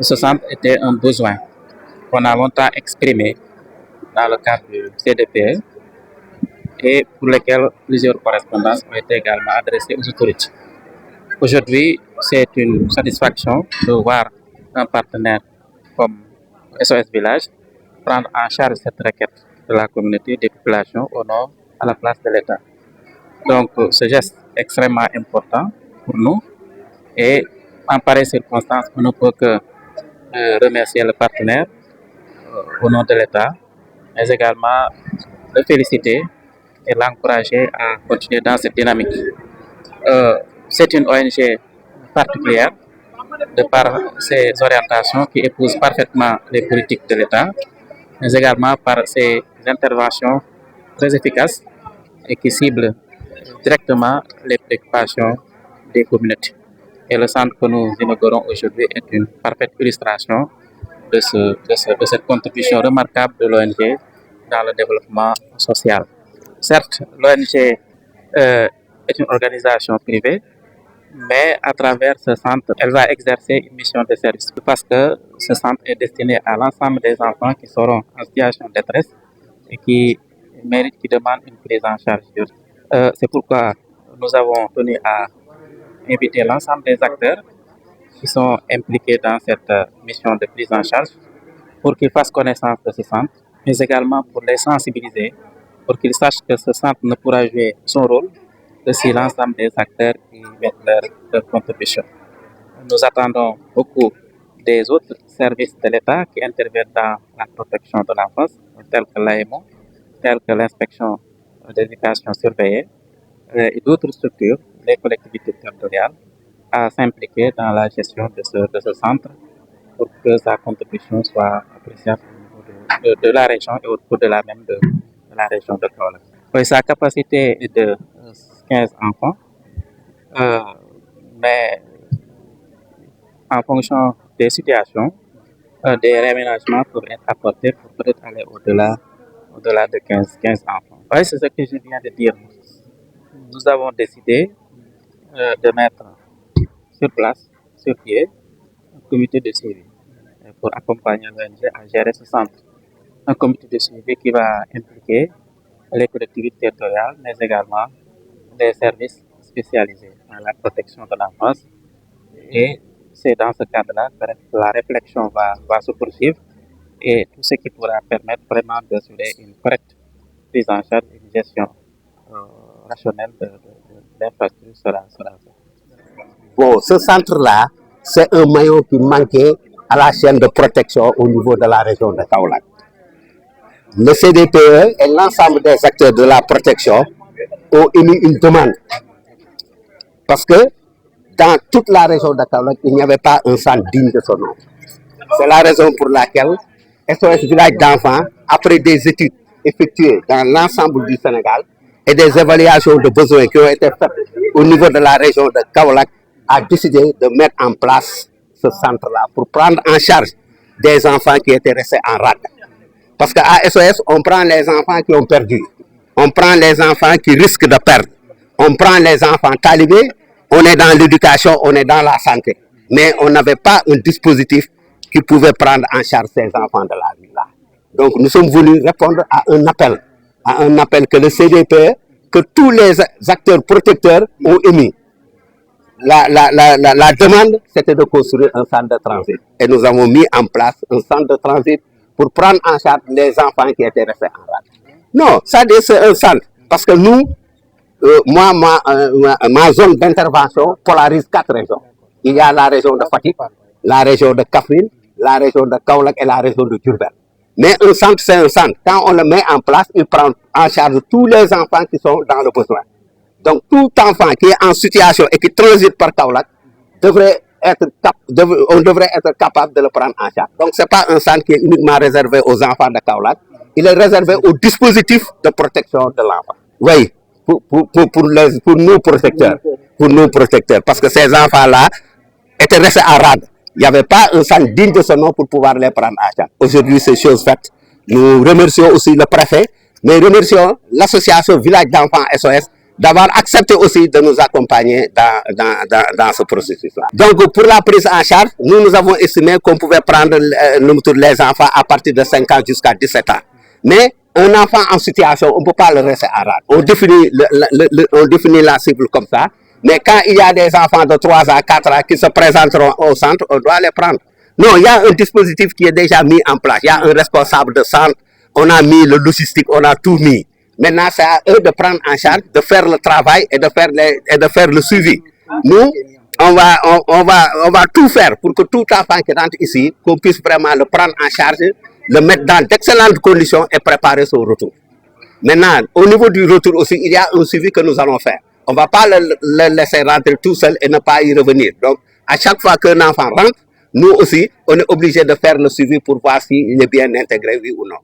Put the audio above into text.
Ce centre était un besoin qu'on a longtemps exprimé dans le cadre du CDPE et pour lequel plusieurs correspondances ont été également adressées aux autorités. Aujourd'hui, c'est une satisfaction de voir un partenaire comme SOS Village prendre en charge cette requête de la communauté des populations au nord à la place de l'État. Donc, ce geste est extrêmement important pour nous et en pareille circonstance, on ne peut que remercier le partenaire au nom de l'État, mais également le féliciter et l'encourager à continuer dans cette dynamique. C'est une ONG particulière de par ses orientations qui épousent parfaitement les politiques de l'État, mais également par ses interventions très efficaces et qui ciblent directement les préoccupations des communautés. Et le centre que nous inaugurons aujourd'hui est une parfaite illustration de cette contribution remarquable de l'ONG dans le développement social. Certes, l'ONG est une organisation privée, mais à travers ce centre, elle va exercer une mission de service parce que ce centre est destiné à l'ensemble des enfants qui seront en situation de détresse et qui méritent, qui demandent une prise en charge. C'est pourquoi nous avons tenu à inviter l'ensemble des acteurs qui sont impliqués dans cette mission de prise en charge pour qu'ils fassent connaissance de ce centre, mais également pour les sensibiliser, pour qu'ils sachent que ce centre ne pourra jouer son rôle que si l'ensemble des acteurs qui mettent leur contribution. Nous attendons beaucoup des autres services de l'État qui interviennent dans la protection de l'enfance, tels que l'AMO, tels que l'inspection d'éducation surveillée et d'autres structures, les collectivités territoriales, à s'impliquer dans la gestion de ce centre pour que sa contribution soit appréciable au niveau de la région et au-delà même de la région de Kaolack. Oui, sa capacité est de 15 enfants, mais en fonction des situations, des réménagements peuvent être apportés pour peut-être aller au-delà de 15 enfants. Oui, c'est ce que je viens de dire. Nous avons décidé de mettre sur place, sur pied, un comité de suivi pour accompagner l'ONG à gérer ce centre. Un comité de suivi qui va impliquer les collectivités territoriales, mais également des services spécialisés dans la protection de l'enfance. Et c'est dans ce cadre-là que la réflexion va se poursuivre et tout ce qui pourra permettre vraiment d'assurer une correcte prise en charge et une gestion rationnelle de l'infrastructure sera faite. Bon, ce centre-là, c'est un maillon qui manquait à la chaîne de protection au niveau de la région de Kaolack. Le CDPE et l'ensemble des acteurs de la protection ont émis une demande. Parce que dans toute la région de Kaolack, il n'y avait pas un centre digne de son nom. C'est la raison pour laquelle SOS Village d'enfants, après des études effectuées dans l'ensemble du Sénégal et des évaluations de besoins qui ont été faites au niveau de la région de Kaolack, a décidé de mettre en place ce centre-là pour prendre en charge des enfants qui étaient restés en rade. Parce qu'à SOS, on prend les enfants qui ont perdu, on prend les enfants qui risquent de perdre, on prend les enfants talibés, on est dans l'éducation, on est dans la santé. Mais on n'avait pas un dispositif qui pouvait prendre en charge ces enfants de la ville-là. Donc nous sommes venus répondre à un appel que le CDP, que tous les acteurs protecteurs ont émis. La demande, c'était de construire un centre de transit. Et nous avons mis en place un centre de transit pour prendre en charge les enfants qui étaient restés en rade. Non, ça c'est un centre. Parce que nous, ma zone d'intervention polarise 4 régions. Il y a la région de Fatick, la région de Kaffrine, la région de Kaolack et la région de Diourbel. Mais un centre, c'est un centre. Quand on le met en place, il prend en charge tous les enfants qui sont dans le besoin. Donc tout enfant qui est en situation et qui transite par Kaolack, on devrait être capable de le prendre en charge. Donc ce n'est pas un centre qui est uniquement réservé aux enfants de Kaolack, il est réservé au dispositif de protection de l'enfant. Oui, pour nous protecteurs, parce que ces enfants-là étaient restés en rade. Il n'y avait pas un centre digne de ce nom pour pouvoir les prendre en charge. Aujourd'hui, c'est chose faite. Nous remercions aussi le préfet, mais remercions l'association Village d'enfants SOS d'avoir accepté aussi de nous accompagner dans ce processus-là. Donc, pour la prise en charge, nous avons estimé qu'on pouvait prendre les enfants à partir de 5 ans jusqu'à 17 ans. Mais un enfant en situation, on ne peut pas le laisser à rate. On définit la cible comme ça. Mais quand il y a des enfants de 3 ans, 4 ans qui se présenteront au centre, on doit les prendre. Non, il y a un dispositif qui est déjà mis en place. Il y a un responsable de centre, on a mis le logistique, on a tout mis. Maintenant, c'est à eux de prendre en charge, de faire le travail et de faire le suivi. Nous, on va tout faire pour que tout enfant qui rentre ici, qu'on puisse vraiment le prendre en charge, le mettre dans d'excellentes conditions et préparer son retour. Maintenant, au niveau du retour aussi, il y a un suivi que nous allons faire. On ne va pas le laisser rentrer tout seul et ne pas y revenir. Donc, à chaque fois qu'un enfant rentre, nous aussi, on est obligé de faire le suivi pour voir s'il est bien intégré, oui ou non.